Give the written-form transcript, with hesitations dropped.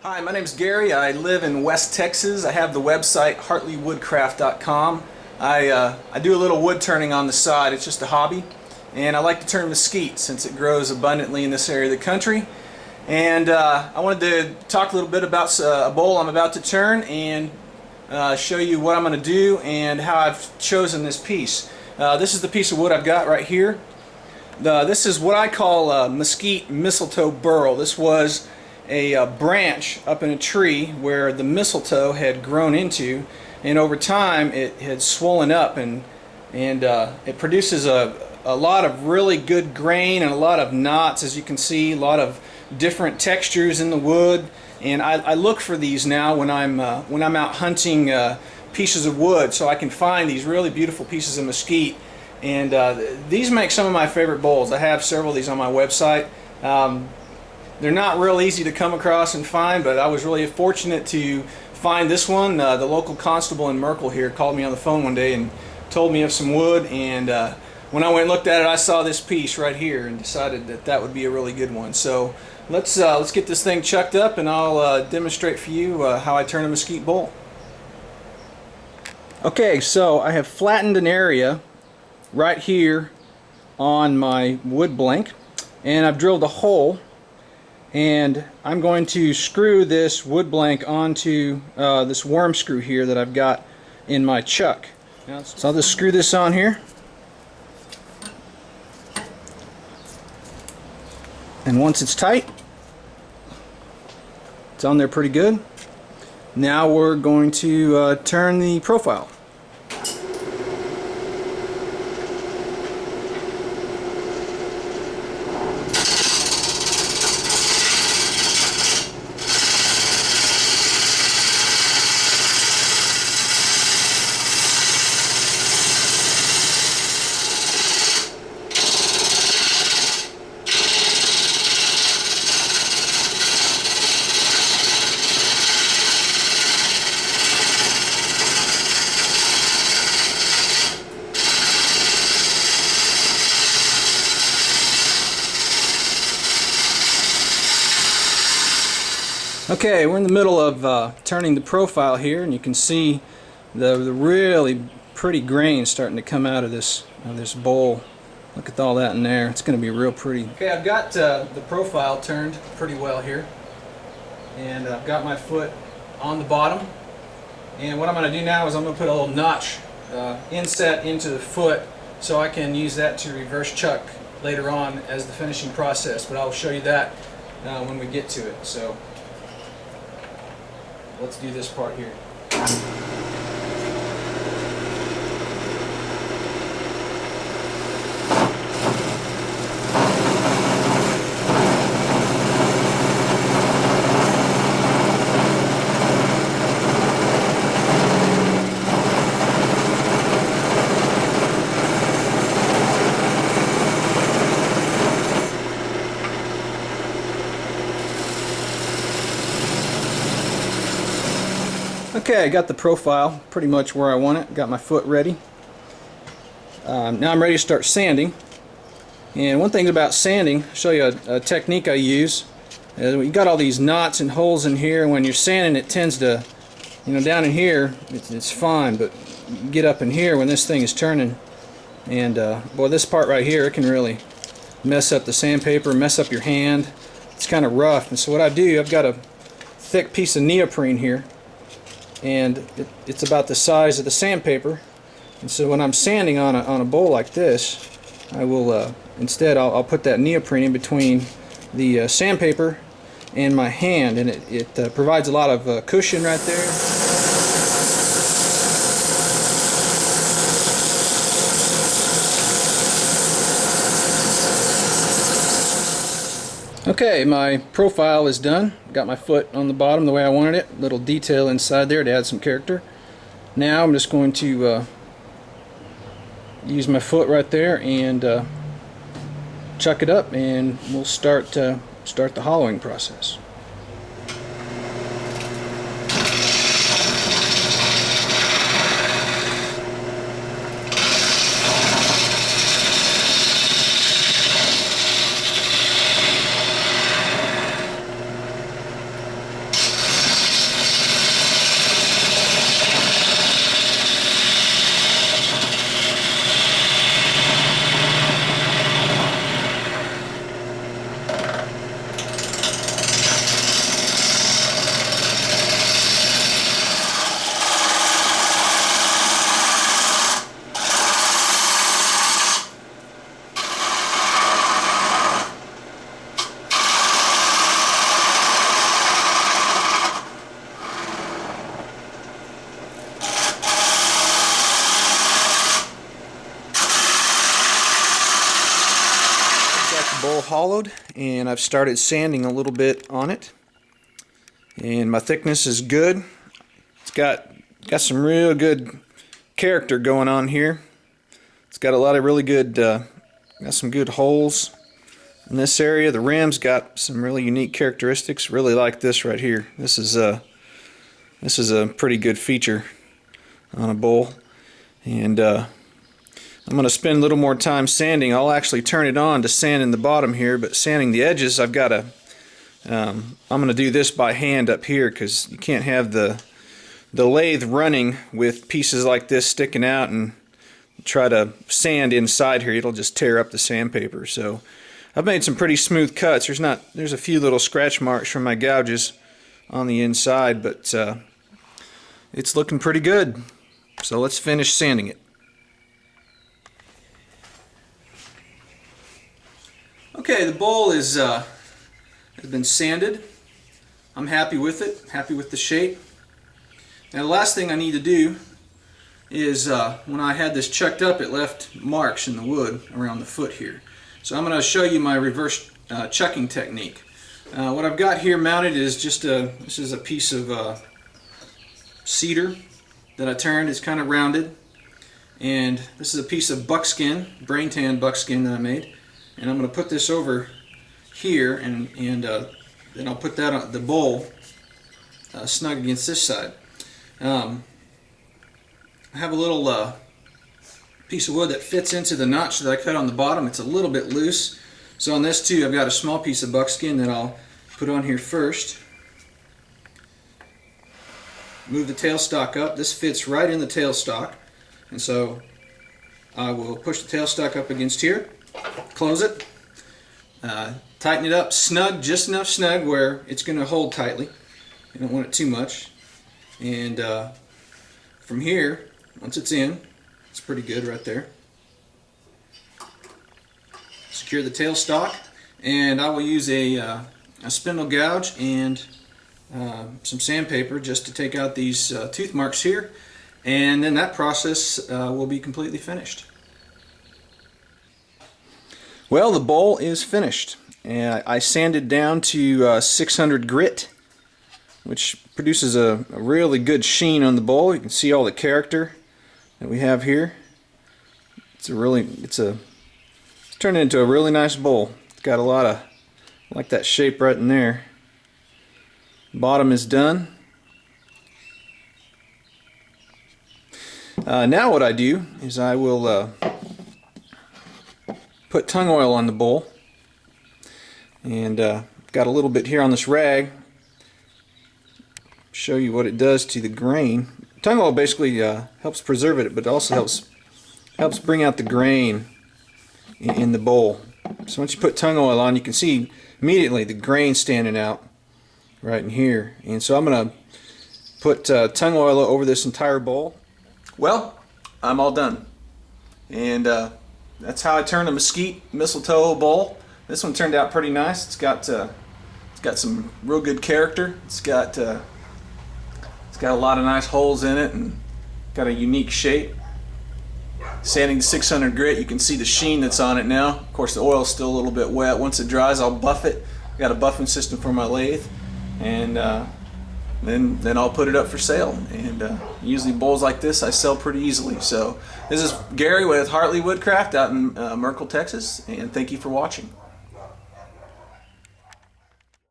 Hi, my name is Gary. I live in West Texas. I have the website hartleywoodcraft.com. I do a little wood turning on the side. It's just a hobby, and I like to turn mesquite since it grows abundantly in this area of the country. And I wanted to talk a little bit about a bowl I'm about to turn and show you what I'm going to do and how I've chosen this piece. This is the piece of wood I've got right here. This is what I call mesquite mistletoe burl. This was a branch up in a tree where the mistletoe had grown into, and over time it had swollen up, and it produces a lot of really good grain and a lot of knots, as you can see, a lot of different textures in the wood. And I look for these now when I'm out hunting pieces of wood, so I can find these really beautiful pieces of mesquite. And these make some of my favorite bowls. I have several of these on my website. They're not real easy to come across and find, but I was really fortunate to find this one. The local constable in Merkel here called me on the phone one day and told me of some wood, and when I went and looked at it, I saw this piece right here and decided that that would be a really good one. So let's get this thing chucked up, and I'll demonstrate for you how I turn a mesquite bowl. Okay, so I have flattened an area right here on my wood blank, and I've drilled a hole, and I'm going to screw this wood blank onto this worm screw here that I've got in my chuck. So I'll just screw this on here, and once it's tight, it's on there pretty good. Now we're going to turn the profile. Okay, we're in the middle of turning the profile here, and you can see the really pretty grain starting to come out of this bowl. Look at all that in there. It's going to be real pretty. Okay, I've got the profile turned pretty well here, and I've got my foot on the bottom. And what I'm going to do now is I'm going to put a little notch inset into the foot so I can use that to reverse chuck later on as the finishing process. But I'll show you that when we get to it. So let's do this part here. Okay, I got the profile pretty much where I want it. Got my foot ready. Now I'm ready to start sanding. And one thing about sanding, I'll show you a technique I use. You got all these knots and holes in here, and when you're sanding it tends to, down in here it's fine, but you get up in here when this thing is turning, and boy, this part right here, it can really mess up the sandpaper, mess up your hand. It's kind of rough, and so what I do, I've got a thick piece of neoprene here, and it's about the size of the sandpaper. And so when I'm sanding on a bowl like this, I will instead I'll put that neoprene in between the sandpaper and my hand, and it provides a lot of cushion right there. Okay, my profile is done. Got my foot on the bottom the way I wanted it. Little detail inside there to add some character. Now I'm just going to use my foot right there and chuck it up, and we'll start the hollowing process. hollowed, and I've started sanding a little bit on it. And my thickness is good. It's got some real good character going on here. It's got a lot of really good, got some good holes in this area. The rim's got some really unique characteristics. Really like this right here. This is a pretty good feature on a bowl. And I'm going to spend a little more time sanding. I'll actually turn it on to sand in the bottom here, but sanding the edges, I've got to. I'm going to do this by hand up here because you can't have the lathe running with pieces like this sticking out and try to sand inside here. It'll just tear up the sandpaper. So I've made some pretty smooth cuts. There's a few little scratch marks from my gouges on the inside, but it's looking pretty good. So let's finish sanding it. Okay, the bowl has been sanded. I'm happy with it, happy with the shape. Now the last thing I need to do is, when I had this chucked up, it left marks in the wood around the foot here. So I'm going to show you my reverse chucking technique. What I've got here mounted is just this is a piece of cedar that I turned. It's kind of rounded. And this is a piece of buckskin, brain tan buckskin that I made. And I'm going to put this over here, and then I'll put that on the bowl snug against this side. I have a little piece of wood that fits into the notch that I cut on the bottom. It's a little bit loose. So on this too, I've got a small piece of buckskin that I'll put on here first. Move the tailstock up. This fits right in the tailstock. And so I will push the tailstock up against here. Close it, tighten it up snug, just enough snug where it's going to hold tightly. You don't want it too much. And from here, once it's in, it's pretty good right there. Secure the tailstock, and I will use a spindle gouge and some sandpaper just to take out these tooth marks here, and then that process will be completely finished. Well, the bowl is finished, and I sanded down to 600 grit, which produces a really good sheen on the bowl. You can see all the character that we have here. It's turned into a really nice bowl. It's got a lot of, I like that shape right in there. Bottom is done. Now what I do is I will put tung oil on the bowl, and got a little bit here on this rag. Show you what it does to the grain. Tung oil basically helps preserve it, but also helps bring out the grain in the bowl. So once you put tung oil on, you can see immediately the grain standing out right in here. And so I'm going to put tung oil over this entire bowl. Well, I'm all done, and that's how I turn a Mesquite mistletoe bowl. This one turned out pretty nice. It's got some real good character. It's got a lot of nice holes in it and got a unique shape. Sanding to 600 grit, you can see the sheen that's on it now. Of course, the oil's still a little bit wet. Once it dries, I'll buff it. I've got a buffing system for my lathe, and then I'll put it up for sale. And usually bowls like this I sell pretty easily. So this is Gary with Hartley Woodcraft out in Merkel, Texas, and thank you for watching.